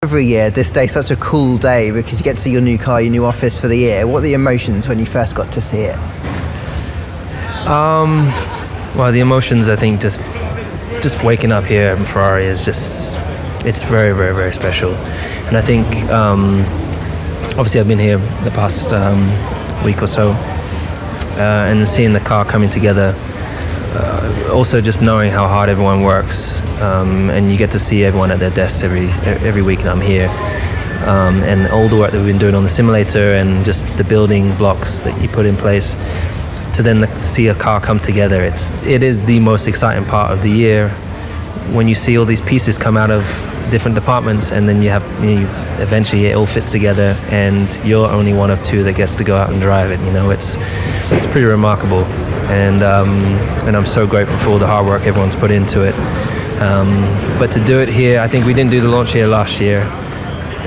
Every year, this day's such a cool day because you get to see your new car, your new office for the year. What are the emotions when you first got to see it? Well, the emotions, I think, just waking up here in Ferrari is it's very, very, very special. And I think, obviously I've been here the past week or so, and seeing the car coming together, also just knowing how hard everyone works, and you get to see everyone at their desks every week that I'm here, and all the work that we've been doing on the simulator and just the building blocks that you put in place to then see a car come together. It is the most exciting part of the year when you see all these pieces come out of different departments, and then eventually it all fits together and you're only one of two that gets to go out and drive it. It's pretty remarkable. And I'm so grateful for all the hard work everyone's put into it. But to do it here, I think we didn't do the launch here last year,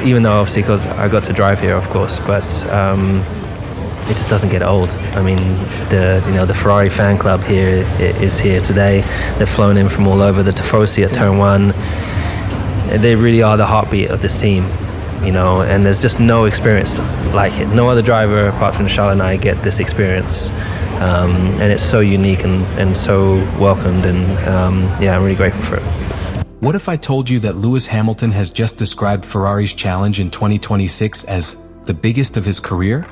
even though obviously because I got to drive here, of course. But it just doesn't get old. I mean, the Ferrari fan club here is here today. They've flown in from all over. The Tifosi at Turn 1. They really are the heartbeat of this team. And there's just no experience like it. No other driver apart from Charles and I get this experience. And it's so unique and so welcomed, and I'm really grateful for it. What if I told you that Lewis Hamilton has just described Ferrari's challenge in 2026 as the biggest of his career?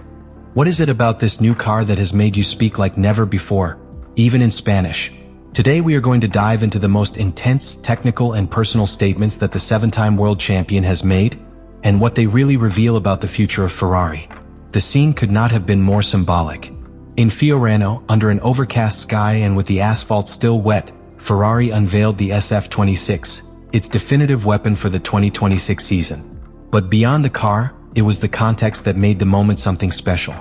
What is it about this new car that has made you speak like never before, even in Spanish? Today we are going to dive into the most intense, technical, and personal statements that the 7-time world champion has made, and what they really reveal about the future of Ferrari. The scene could not have been more symbolic. In Fiorano, under an overcast sky and with the asphalt still wet, Ferrari unveiled the SF-26, its definitive weapon for the 2026 season. But beyond the car, it was the context that made the moment something special.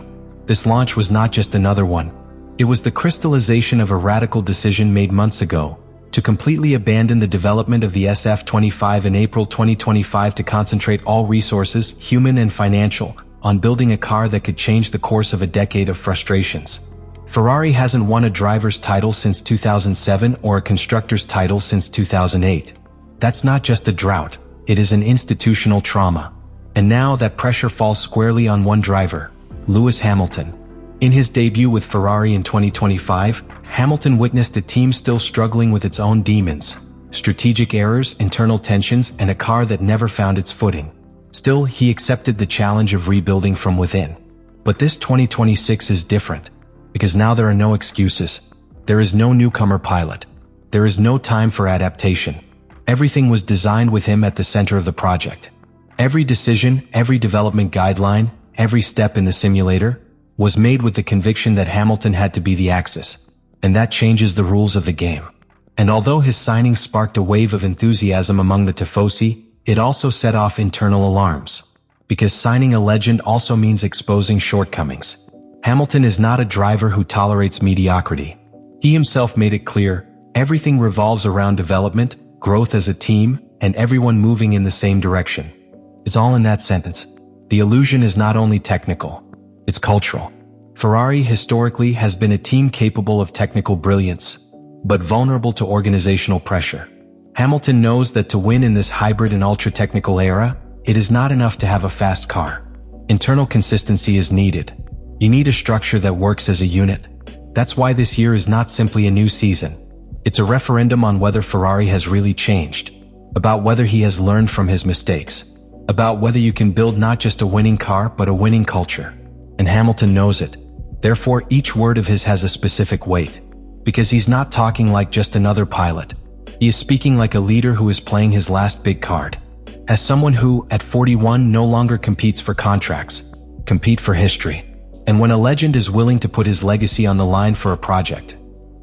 This launch was not just another one. It was the crystallization of a radical decision made months ago, to completely abandon the development of the SF-25 in April 2025 to concentrate all resources, human and financial, on building a car that could change the course of a decade of frustrations. Ferrari hasn't won a driver's title since 2007 or a constructor's title since 2008. That's not just a drought, it is an institutional trauma. And now that pressure falls squarely on one driver, Lewis Hamilton. In his debut with Ferrari in 2025, Hamilton witnessed a team still struggling with its own demons, strategic errors, internal tensions, and a car that never found its footing. Still, he accepted the challenge of rebuilding from within. But this 2026 is different, because now there are no excuses. There is no newcomer pilot. There is no time for adaptation. Everything was designed with him at the center of the project. Every decision, every development guideline, every step in the simulator was made with the conviction that Hamilton had to be the axis. And that changes the rules of the game. And although his signing sparked a wave of enthusiasm among the Tifosi, it also set off internal alarms. Because signing a legend also means exposing shortcomings. Hamilton is not a driver who tolerates mediocrity. He himself made it clear, everything revolves around development, growth as a team, and everyone moving in the same direction. It's all in that sentence. The illusion is not only technical, it's cultural. Ferrari historically has been a team capable of technical brilliance, but vulnerable to organizational pressure. Hamilton knows that to win in this hybrid and ultra-technical era, it is not enough to have a fast car. Internal consistency is needed. You need a structure that works as a unit. That's why this year is not simply a new season. It's a referendum on whether Ferrari has really changed, about whether he has learned from his mistakes, about whether you can build not just a winning car but a winning culture. And Hamilton knows it. Therefore, each word of his has a specific weight. Because he's not talking like just another pilot. He is speaking like a leader who is playing his last big card. As someone who, at 41, no longer competes for contracts, compete for history. And when a legend is willing to put his legacy on the line for a project,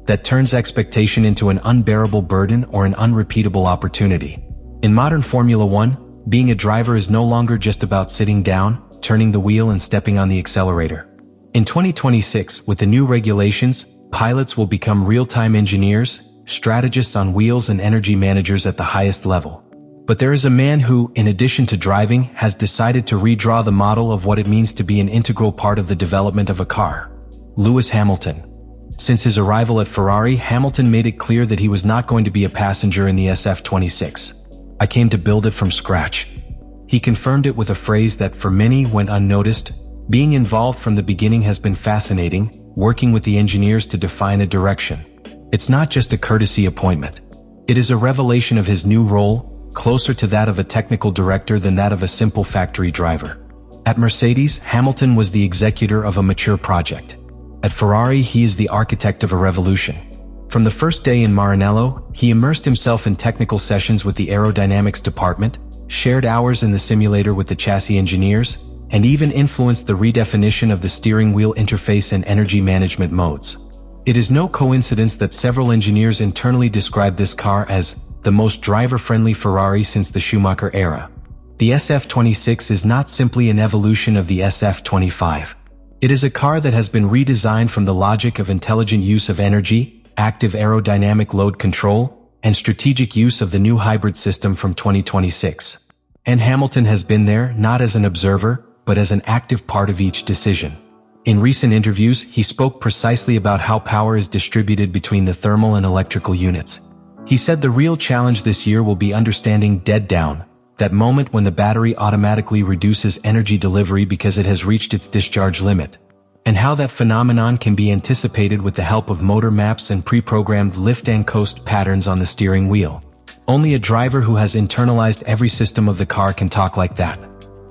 that turns expectation into an unbearable burden or an unrepeatable opportunity. In modern Formula One, being a driver is no longer just about sitting down, turning the wheel and stepping on the accelerator. In 2026, with the new regulations, pilots will become real-time engineers, strategists on wheels and energy managers at the highest level. But there is a man who, in addition to driving, has decided to redraw the model of what it means to be an integral part of the development of a car. Lewis Hamilton. Since his arrival at Ferrari, Hamilton made it clear that he was not going to be a passenger in the SF-26. I came to build it from scratch. He confirmed it with a phrase that for many went unnoticed: being involved from the beginning has been fascinating, working with the engineers to define a direction. It's not just a courtesy appointment. It is a revelation of his new role, closer to that of a technical director than that of a simple factory driver. At Mercedes, Hamilton was the executor of a mature project. At Ferrari, he is the architect of a revolution. From the first day in Maranello, he immersed himself in technical sessions with the aerodynamics department, shared hours in the simulator with the chassis engineers, and even influenced the redefinition of the steering wheel interface and energy management modes. It is no coincidence that several engineers internally describe this car as the most driver-friendly Ferrari since the Schumacher era. The SF-26 is not simply an evolution of the SF-25. It is a car that has been redesigned from the logic of intelligent use of energy, active aerodynamic load control, and strategic use of the new hybrid system from 2026. And Hamilton has been there not as an observer, but as an active part of each decision. In recent interviews, he spoke precisely about how power is distributed between the thermal and electrical units. He said the real challenge this year will be understanding dead down, that moment when the battery automatically reduces energy delivery because it has reached its discharge limit, and how that phenomenon can be anticipated with the help of motor maps and pre-programmed lift and coast patterns on the steering wheel. Only a driver who has internalized every system of the car can talk like that.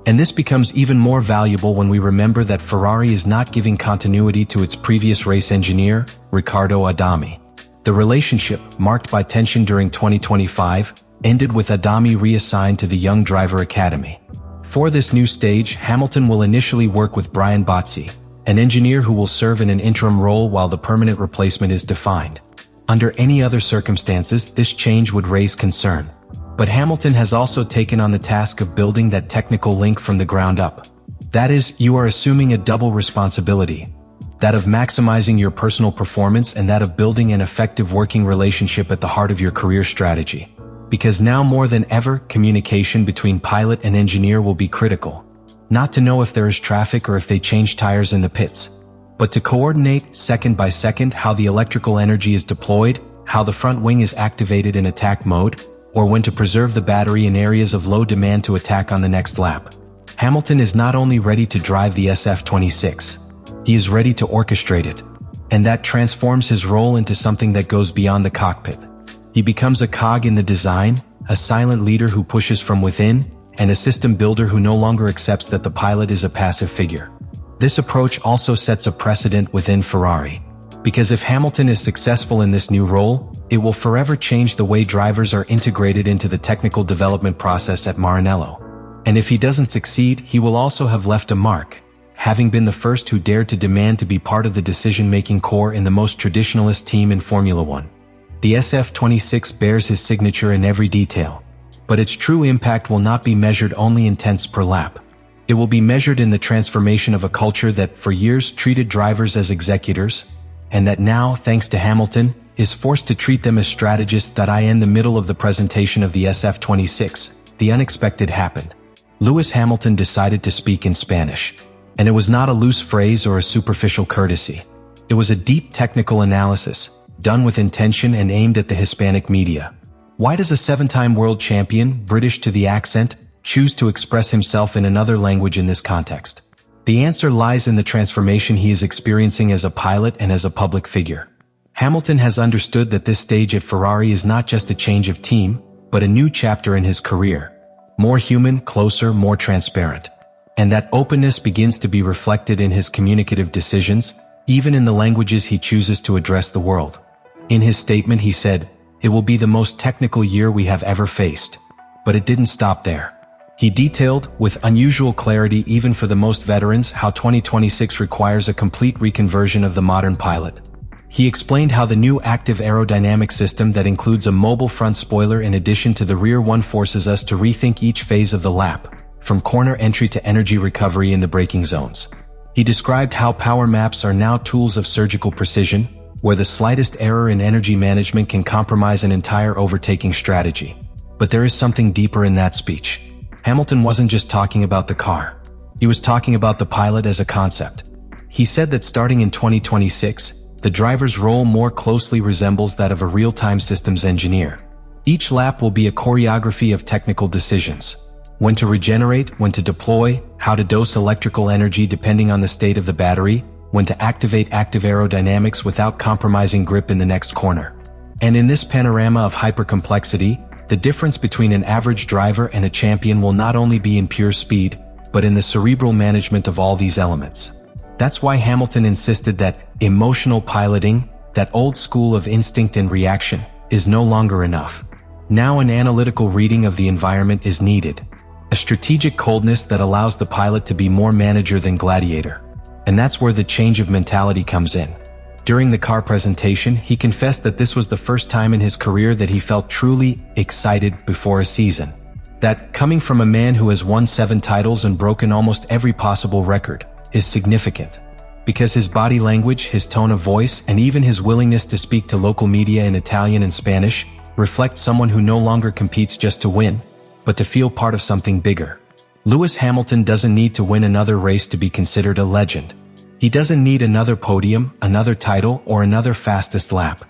And this becomes even more valuable when we remember that Ferrari is not giving continuity to its previous race engineer, Riccardo Adami. The relationship, marked by tension during 2025, ended with Adami reassigned to the Young Driver Academy. For this new stage, Hamilton will initially work with Brian Bozzi, an engineer who will serve in an interim role while the permanent replacement is defined. Under any other circumstances, this change would raise concern. But Hamilton has also taken on the task of building that technical link from the ground up. That is, you are assuming a double responsibility: that of maximizing your personal performance and that of building an effective working relationship at the heart of your career strategy. Because now more than ever, communication between pilot and engineer will be critical. Not to know if there is traffic or if they change tires in the pits, but to coordinate second by second how the electrical energy is deployed, how the front wing is activated in attack mode, or when to preserve the battery in areas of low demand to attack on the next lap. Hamilton is not only ready to drive the SF-26, he is ready to orchestrate it. And that transforms his role into something that goes beyond the cockpit. He becomes a cog in the design, a silent leader who pushes from within, and a system builder who no longer accepts that the pilot is a passive figure. This approach also sets a precedent within Ferrari. Because if Hamilton is successful in this new role, it will forever change the way drivers are integrated into the technical development process at Maranello. And if he doesn't succeed, he will also have left a mark, having been the first who dared to demand to be part of the decision-making core in the most traditionalist team in Formula One. The SF-26 bears his signature in every detail, but its true impact will not be measured only in tenths per lap. It will be measured in the transformation of a culture that for years treated drivers as executors, and that now, thanks to Hamilton, is forced to treat them as strategists. In the middle of the presentation of the SF-26, the unexpected happened. Lewis Hamilton decided to speak in Spanish. And it was not a loose phrase or a superficial courtesy. It was a deep technical analysis, done with intention and aimed at the Hispanic media. Why does a seven-time world champion, British to the accent, choose to express himself in another language in this context? The answer lies in the transformation he is experiencing as a pilot and as a public figure. Hamilton has understood that this stage at Ferrari is not just a change of team, but a new chapter in his career. More human, closer, more transparent. And that openness begins to be reflected in his communicative decisions, even in the languages he chooses to address the world. In his statement he said, "It will be the most technical year we have ever faced." But it didn't stop there. He detailed, with unusual clarity even for the most veterans, how 2026 requires a complete reconversion of the modern pilot. He explained how the new active aerodynamic system that includes a mobile front spoiler in addition to the rear one forces us to rethink each phase of the lap, from corner entry to energy recovery in the braking zones. He described how power maps are now tools of surgical precision, where the slightest error in energy management can compromise an entire overtaking strategy. But there is something deeper in that speech. Hamilton wasn't just talking about the car. He was talking about the pilot as a concept. He said that starting in 2026, the driver's role more closely resembles that of a real-time systems engineer. Each lap will be a choreography of technical decisions. When to regenerate, when to deploy, how to dose electrical energy depending on the state of the battery, when to activate active aerodynamics without compromising grip in the next corner. And in this panorama of hypercomplexity, the difference between an average driver and a champion will not only be in pure speed, but in the cerebral management of all these elements. That's why Hamilton insisted that emotional piloting, that old school of instinct and reaction, is no longer enough. Now an analytical reading of the environment is needed. A strategic coldness that allows the pilot to be more manager than gladiator. And that's where the change of mentality comes in. During the car presentation, he confessed that this was the first time in his career that he felt truly excited before a season. That, coming from a man who has won 7 titles and broken almost every possible record, is significant. Because his body language, his tone of voice, and even his willingness to speak to local media in Italian and Spanish reflect someone who no longer competes just to win, but to feel part of something bigger. Lewis Hamilton doesn't need to win another race to be considered a legend. He doesn't need another podium, another title, or another fastest lap.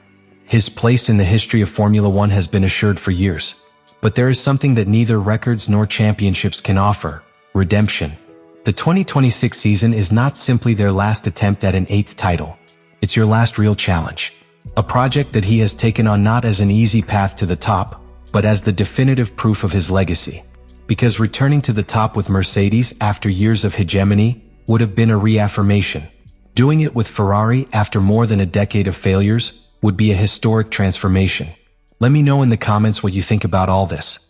His place in the history of Formula One has been assured for years. But there is something that neither records nor championships can offer: redemption. The 2026 season is not simply their last attempt at an 8th title. It's your last real challenge. A project that he has taken on not as an easy path to the top, but as the definitive proof of his legacy. Because returning to the top with Mercedes after years of hegemony would have been a reaffirmation. Doing it with Ferrari after more than a decade of failures would be a historic transformation. Let me know in the comments what you think about all this.